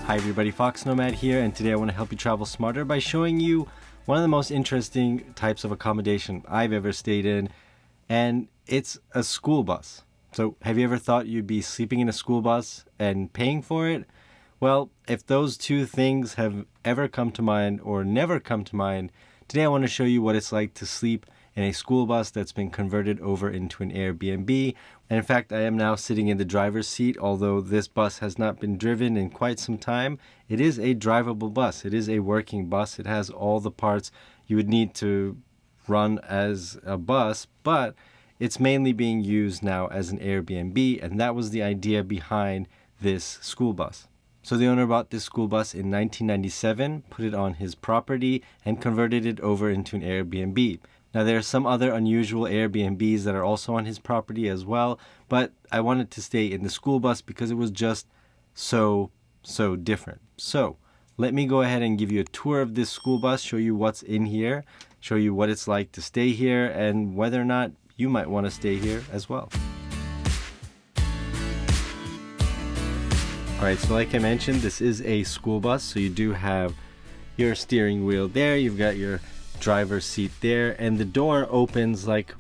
Hi everybody, foXnoMad here, and today I want to help you travel smarter by showing you one of the most interesting types of accommodation I've ever stayed in, and it's a school bus. So have you ever thought you'd be sleeping in a school bus and paying for it? Well, if those two things have ever come to mind or never come to mind, today I want to show you what it's like to sleep in a school bus that's been converted over into an Airbnb. And in fact, I am now sitting in the driver's seat. Although this bus has not been driven in quite some time, it is a drivable bus. It is a working bus. It has all the parts you would need to run as a bus, but it's mainly being used now as an Airbnb, and that was the idea behind this school bus. So the owner bought this school bus in 1997, put it on his property, and converted it over into an Airbnb. Now there are some other unusual Airbnbs that are also on his property as well, but I wanted to stay in the school bus because it was just so different. So let me go ahead and give you a tour of this school bus, show you what's in here, show you what it's like to stay here, and whether or not you might want to stay here as well. Alright, so like I mentioned, this is a school bus, so you do have your steering wheel there, you've got your driver's seat there, and the door opens like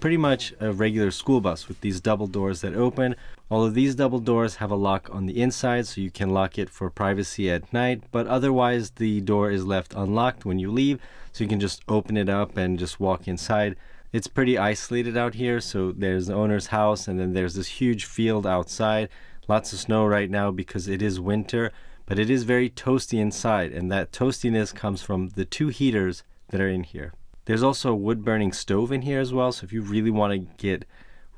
pretty much a regular school bus with these double doors that open. All of these double doors have a lock on the inside, so you can lock it for privacy at night, but otherwise the door is left unlocked when you leave, so you can just open it up and just walk inside. It's pretty isolated out here, so there's the owner's house, and then there's this huge field outside. Lots of snow right now because it is winter, but it is very toasty inside, and that toastiness comes from the two heaters that are in here. There's also a wood-burning stove in here as well, so if you really want to get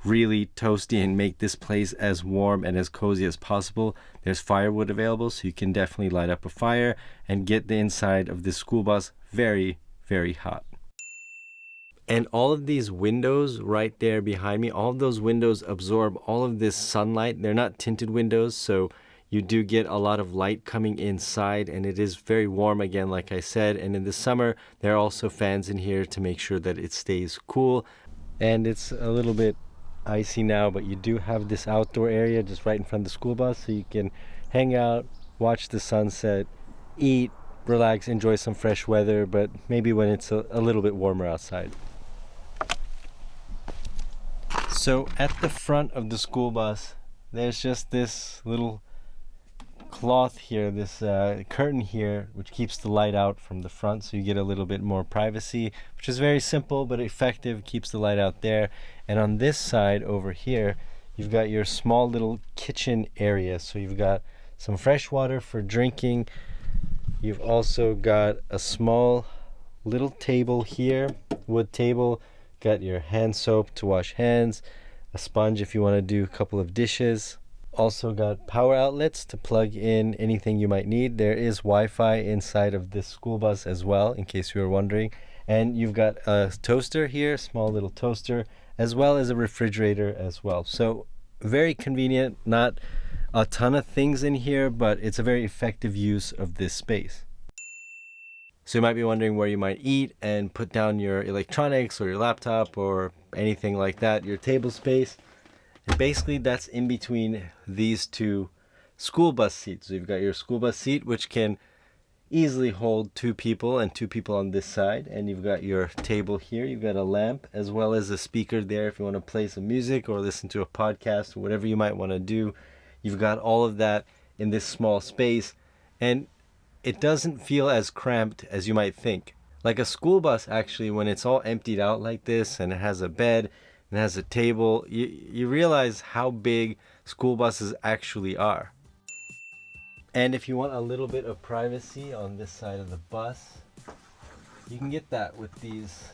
really toasty and make this place as warm and as cozy as possible, there's firewood available, so you can definitely light up a fire and get the inside of this school bus very, very hot. And all of these windows right there behind me, all of those windows absorb all of this sunlight. They're not tinted windows, so you do get a lot of light coming inside, and it is very warm again, like I said. And in the summer, there are also fans in here to make sure that it stays cool. And it's a little bit icy now, but you do have this outdoor area just right in front of the school bus, so you can hang out, watch the sunset, eat, relax, enjoy some fresh weather, but maybe when it's a little bit warmer outside. So at the front of the school bus, there's just this little cloth here, this curtain here, which keeps the light out from the front, so you get a little bit more privacy, which is very simple but effective, keeps the light out there. And on this side over here, you've got your small little kitchen area, so you've got some fresh water for drinking. You've also got a small little table here, wood table, got your hand soap to wash hands, a sponge if you want to do a couple of dishes. Also got power outlets to plug in anything you might need. There is Wi-Fi inside of this school bus as well, in case you were wondering. And you've got a toaster here, small little toaster, as well as a refrigerator as well. So very convenient, not a ton of things in here, but it's a very effective use of this space. So you might be wondering where you might eat and put down your electronics or your laptop or anything like that, your table space. And basically that's in between these two school bus seats. So you've got your school bus seat, which can easily hold two people and two people on this side. And you've got your table here. You've got a lamp as well as a speaker there if you want to play some music or listen to a podcast or whatever you might want to do. You've got all of that in this small space. And it doesn't feel as cramped as you might think. Like a school bus, actually, when it's all emptied out like this and it has a bed and has a table, you realize how big school buses actually are. And if you want a little bit of privacy on this side of the bus, you can get that with these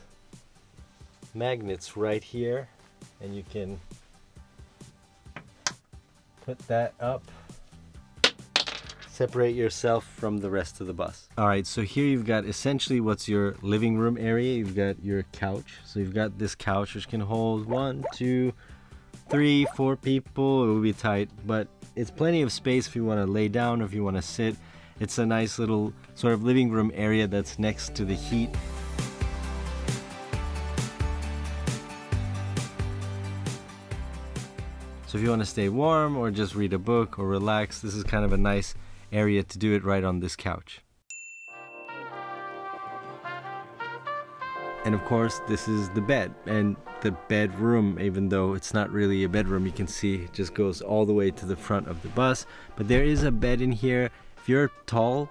magnets right here, and you can put that up, separate yourself from the rest of the bus. Alright, so here you've got essentially what's your living room area. You've got your couch. So you've got this couch which can hold 1, 2, 3, 4 people. It will be tight, but it's plenty of space if you want to lay down or if you want to sit. It's a nice little sort of living room area that's next to the heat. So if you want to stay warm or just read a book or relax, this is kind of a nice area to do it right on this couch. And of course, this is the bed, and the bedroom, even though it's not really a bedroom, you can see it just goes all the way to the front of the bus. But there is a bed in here. If you're taller,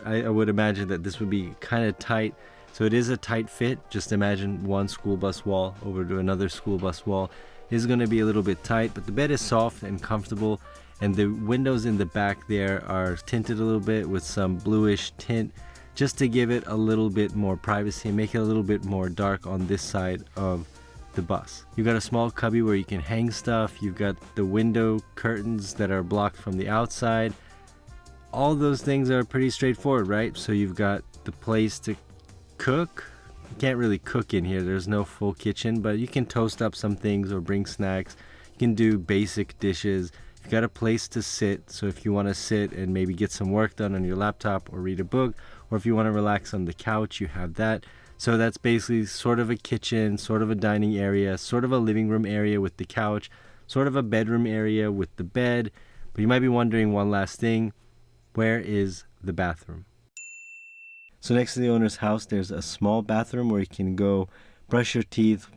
I would imagine that this would be kind of tight. So it is a tight fit. Just imagine one school bus wall over to another school bus wall. It is going to be a little bit tight, but the bed is soft and comfortable. And the windows in the back there are tinted a little bit with some bluish tint, just to give it a little bit more privacy and make it a little bit more dark on this side of the bus. You've got a small cubby where you can hang stuff. You've got the window curtains that are blocked from the outside. All those things are pretty straightforward, right? So you've got the place to cook. You can't really cook in here. There's no full kitchen, but you can toast up some things or bring snacks. You can do basic dishes. You've got a place to sit. So if you want to sit and maybe get some work done on your laptop or read a book, or if you want to relax on the couch, you have that. So that's basically sort of a kitchen, sort of a dining area, sort of a living room area with the couch, sort of a bedroom area with the bed. But you might be wondering one last thing. Where is the bathroom? So next to the owner's house, there's a small bathroom where you can go brush your teeth,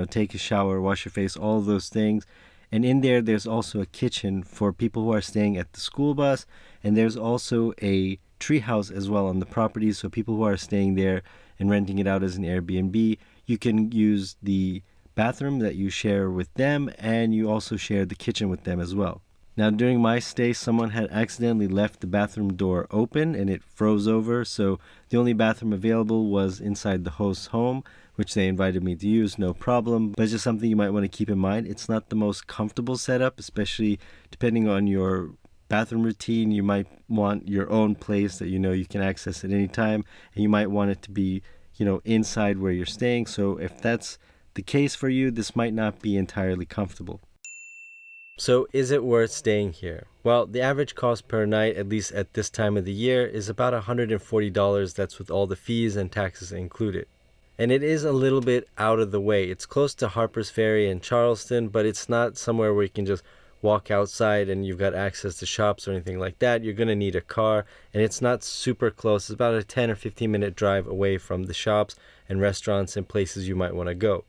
take a shower, wash your face, all of those things. And in there, there's also a kitchen for people who are staying at the school bus. And there's also a treehouse as well on the property. So people who are staying there and renting it out as an Airbnb, you can use the bathroom that you share with them, and you also share the kitchen with them as well. Now, during my stay, someone had accidentally left the bathroom door open and it froze over. So the only bathroom available was inside the host's home, which they invited me to use, no problem. But it's just something you might want to keep in mind. It's not the most comfortable setup, especially depending on your bathroom routine. You might want your own place that you can access at any time, and you might want it to be, inside where you're staying. So if that's the case for you, this might not be entirely comfortable. So is it worth staying here? Well, the average cost per night, at least at this time of the year, is about $140. That's with all the fees and taxes included. And it is a little bit out of the way. It's close to Harper's Ferry and Charleston, but it's not somewhere where you can just walk outside and you've got access to shops or anything like that. You're going to need a car, and it's not super close. It's about a 10 or 15 minute drive away from the shops and restaurants and places you might want to go.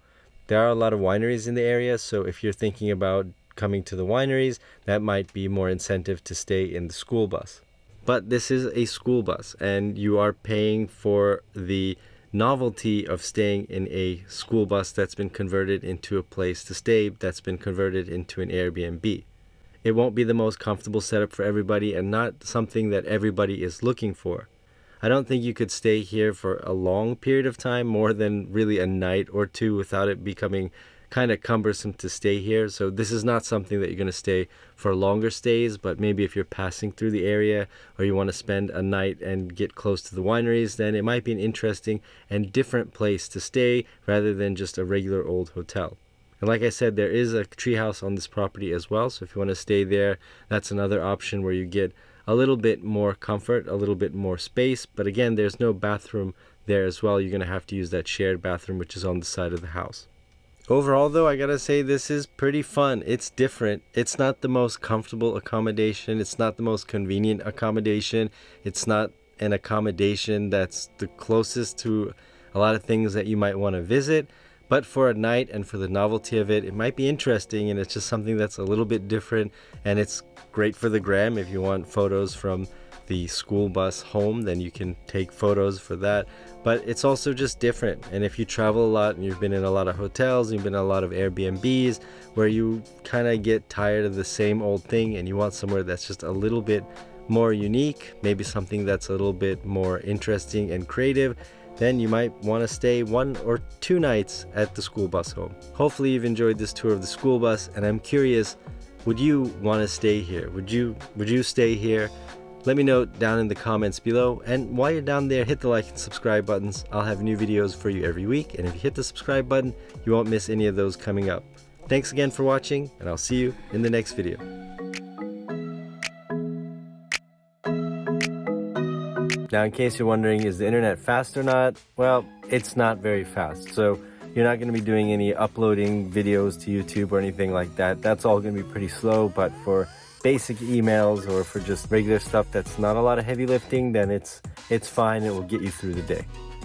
There are a lot of wineries in the area, so if you're thinking about coming to the wineries, that might be more incentive to stay in the school bus. But this is a school bus, and you are paying for the novelty of staying in a school bus that's been converted into a place to stay, that's been converted into an Airbnb. It won't be the most comfortable setup for everybody, and not something that everybody is looking for. I don't think you could stay here for a long period of time, more than really a night or two, without it becoming kind of cumbersome to stay here. So this is not something that you're going to stay for longer stays, but maybe if you're passing through the area or you want to spend a night and get close to the wineries, then it might be an interesting and different place to stay rather than just a regular old hotel. And like I said, there is a treehouse on this property as well, so if you want to stay there, that's another option where you get a little bit more comfort, a little bit more space. But again, there's no bathroom there as well. You're going to have to use that shared bathroom, which is on the side of the house. Overall, though, I gotta say this is pretty fun. It's different. It's not the most comfortable accommodation. It's not the most convenient accommodation. It's not an accommodation that's the closest to a lot of things that you might want to visit. But for a night and for the novelty of it, it might be interesting, and it's just something that's a little bit different, and it's great for the gram. If you want photos from the school bus home, then you can take photos for that. But it's also just different. And if you travel a lot and you've been in a lot of hotels, you've been in a lot of Airbnbs where you kind of get tired of the same old thing and you want somewhere that's just a little bit more unique, maybe something that's a little bit more interesting and creative, then you might want to stay 1 or 2 nights at the school bus home. Hopefully you've enjoyed this tour of the school bus, and I'm curious, would you want to stay here? Would you stay here? Let me know down in the comments below, and while you're down there, hit the like and subscribe buttons. I'll have new videos for you every week, and if you hit the subscribe button, you won't miss any of those coming up. Thanks again for watching, and I'll see you in the next video. Now, in case you're wondering, is the internet fast or not? Well, it's not very fast, so you're not going to be doing any uploading videos to YouTube or anything like that. That's all going to be pretty slow, but for basic emails or for just regular stuff that's not a lot of heavy lifting, then it's fine. It will get you through the day.